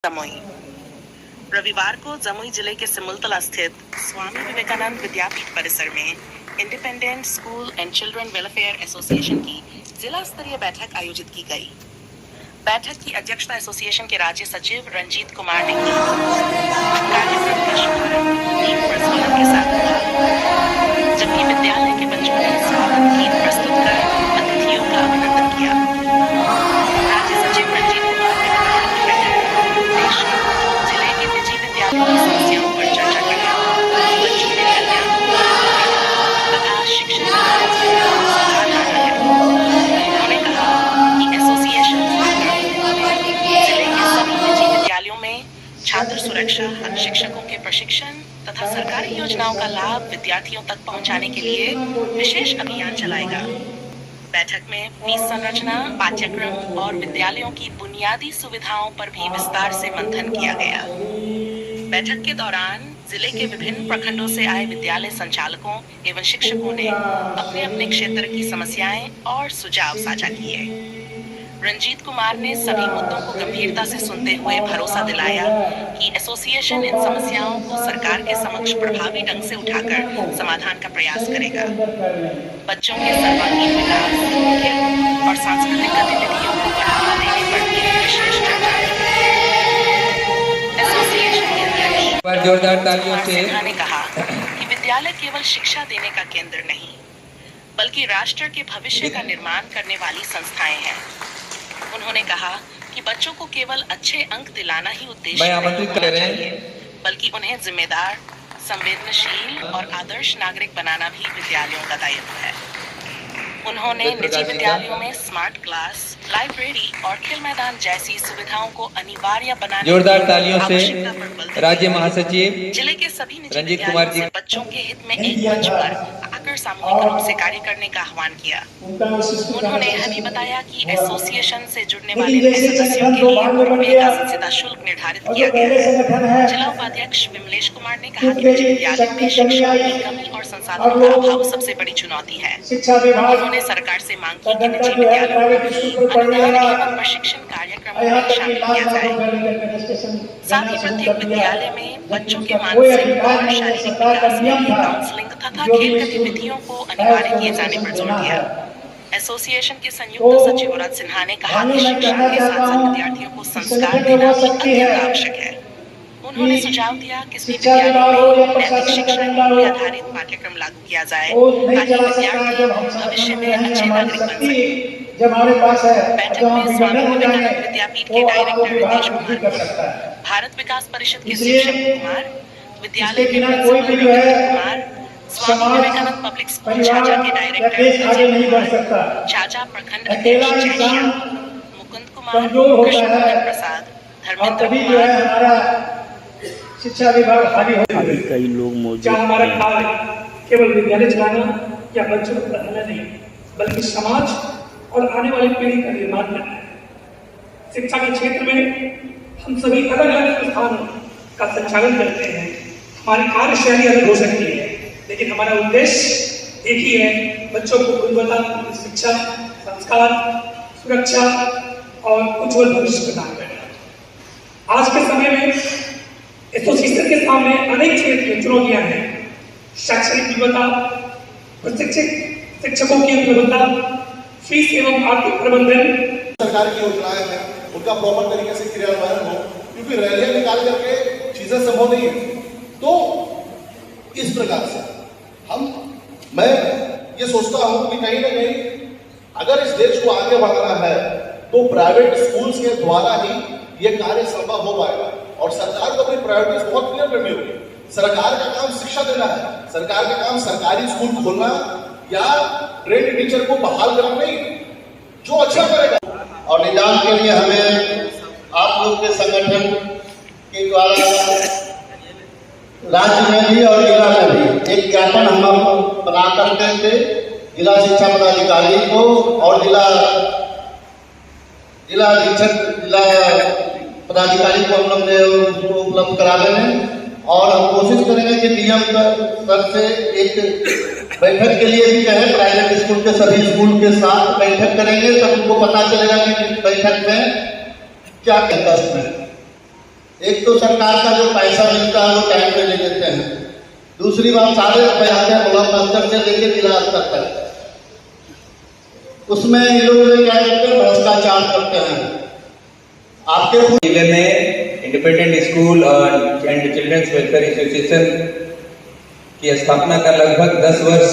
जमुई। रविवार को जमुई जिले के सिमुलतला स्थित स्वामी विवेकानंद विद्यापीठ परिसर में independent school and children welfare association की जिला स्तरीय बैठक आयोजित की गई। बैठक की अध्यक्षता एसोसिएशन के राज्य सचिव रंजीत कुमार ने की। कार्यक्रम का शुभारंभ दीप प्रज्वलन के साथ हुआ, जबकि विद्यालय के बच्चों ने स्वागत गीत प्रस्तुत कर अतिथियों का अभिनंदन किया। राज्य सचिव रंजीत कुमार ने बताया कि बैठक का उद्देश्य जिले के निजी विद्यालयों की समस्याओं पर चर्चा करना, बच्चों में कल्याण तथा शिक्षण सुधार लाना है। उन्होंने कहा कि एसोसिएशन जिले के सभी निजी विद्यालयों में छात्र सुरक्षा, शिक्षकों के प्रशिक्षण तथा सरकारी योजनाओं का लाभ विद्यार्थियों तक पहुंचाने के लिए विशेष अभियान चलाएगा। बैठक में फीस संरचना, पाठ्यक्रम और विद्यालयों की बुनियादी सुविधाओं पर भी विस्तार से मंथन किया गया। बैठक के दौरान जिले के विभिन्न प्रखंडों से आए विद्यालय संचालकों एवं शिक्षकों ने अपने अपने क्षेत्र की समस्याएं और सुझाव साझा किए। रंजीत कुमार ने सभी मुद्दों को गंभीरता से सुनते हुए भरोसा दिलाया कि एसोसिएशन इन समस्याओं को सरकार के समक्ष प्रभावी ढंग से उठाकर समाधान का प्रयास करेगा। बच्चों के सर्वांगीण विकास, खेल और सांस्कृतिक गतिविधियों को बढ़ावा देने पर भी विशेष चर्चा हुई। एसोसिएशन के अध्यक्ष जोरदार तालियों से ने कहा कि विद्यालय केवल शिक्षा देने का केंद्र नहीं, बल्कि राष्ट्र के भविष्य का निर्माण करने वाली संस्थाएं हैं। उन्होंने कहा कि बच्चों को केवल अच्छे अंक दिलाना ही उद्देश्य नहीं होना चाहिए, बल्कि उन्हें जिम्मेदार, संवेदनशील और आदर्श नागरिक बनाना भी विद्यालयों का दायित्व है। उन्होंने निजी विद्यालयों में स्मार्ट क्लास, लाइब्रेरी और खेल मैदान जैसी सुविधाओं को अनिवार्य बनाने जोरदार तालियों से राज्य महासचिव जिले के सभी निजी रंजीत कुमार जी से बच्चों के हित में एक मंच पर आकर सामूहिक रूप से कार्य करने का आह्वान किया। उन्होंने यह भी बताया कि एसोसिएशन से जुड़ने वाले नए सदस्यों के लिए एक आसंसिदा शुल्क निर्धारित किया गया है। जिला उपाध्यक्ष विमलेश कुमार ने कहा कि निजी विद्यालयों में शिक्षकों की कमी और संसाधनों का अभाव सबसे बड़ी चुनौती है। उन्होंने सरकार से मांग की कि निजी विद्यालयों में भी अनुदान एवं प्रशिक्षण कार्यक्रमों में शामिल किया जाए। साथ ही प्रत्येक विद्यालय में बच्चों के मानसिक और शारीरिक विकास के लिए काउंसलिंग तथा खेल गतिविधियों को अनिवार्य किए जाने पर जोर दिया। एसोसिएशन के संयुक्त सचिव व्रत सिन्हा ने कहा कि शिक्षा के साथ साथ विद्यार्थियों को संस्कार देना भी अत्यंत आवश्यक है। उन्होंने सुझाव दिया कि सभी विद्यालयों में नैतिक शिक्षण पर आधारित पाठ्यक्रम लागू किया जाए ताकि विद्यार्थी भविष्य में अच्छे नागरिक बन सके। बैठक में स्वामी विवेकानंद विद्यापीठ के डायरेक्टर रितेश कुमार, भारत विकास परिषद के शिव शंकर कुमार, विद्यालय के principal Ravindra Kumar, Swami Vivekananda public school छाजा के डायरेक्टर अजय कुमार, छाजा प्रखंड अध्यक्ष जयश्याम, मुकुंद कुमार, कृष्ण प्रसाद, धर्मेंद्र कुमार, शिक्षा विभाग हावी हो कई लोग मौजूद हमारा कार्य केवल विद्यालय चलाना या बच्चों को पढ़ाना नहीं, बल्कि समाज और आने वाली पीढ़ी का निर्माण करना है। शिक्षा के क्षेत्र में हम सभी अलग अलग संस्थानों का संचालन करते हैं। हमारी कार्यशैली अलग हो सकती है, लेकिन हमारा उद्देश्य एक ही है, बच्चों को गुणवत्तापूर्ण शिक्षा, संस्कार, सुरक्षा और उज्जवल भविष्य प्रदान करना। आज के समय में एसोसिएशन के सामने अनेक क्षेत्र में चुनौतियां हैं। शैक्षणिक विविधता, प्रशिक्षित शिक्षकों की विविधता, फीस एवं आर्थिक प्रबंधन। सरकार की योजनाएं हैं, उनका प्रॉपर तरीके से क्रियान्वयन हो, क्योंकि रैलियां निकाल करके चीजें संभव नहीं है। तो इस प्रकार से मैं ये सोचता हूं कि कहीं ना कहीं अगर इस देश को आगे बढ़ाना है तो प्राइवेट स्कूल्स के द्वारा ही ये कार्य संभव हो पाएगा। और सरकार को अपनी प्रायोरिटीज बहुत क्लियर करनी होगी। सरकार का काम शिक्षा देना है, सरकार का काम सरकारी स्कूल खोलना या ट्रेंड टीचर को बहाल करना नहीं, जो अच्छा करेगा। और निदान के लिए हमें आप लोग के संगठन के द्वारा राज्य में भी और जिला में भी एक ज्ञापन हम बना करके थे जिला शिक्षा पदाधिकारी को और जिला अधीक्षक जिला पदाधिकारी को हम लोग ने उसको उपलब्ध करा देंगे। और हम कोशिश करेंगे कि डीएम स्तर से एक बैठक के लिए भी कहें, प्राइवेट स्कूल के सभी स्कूल के साथ बैठक करेंगे, तब उनको पता चलेगा कि बैठक में क्या कष्ट है। एक तो सरकार का जो पैसा मिलता है वो टाइम पे ले लेते हैं, दूसरी बात सारे रुपए आते हैं ब्लॉक स्तर से लेकर जिला स्तर तक, उसमें ये लोग क्या करते हैं, भ्रष्टाचार करते हैं। आपके जिले में independent school and children's welfare association की स्थापना का लगभग 10 वर्ष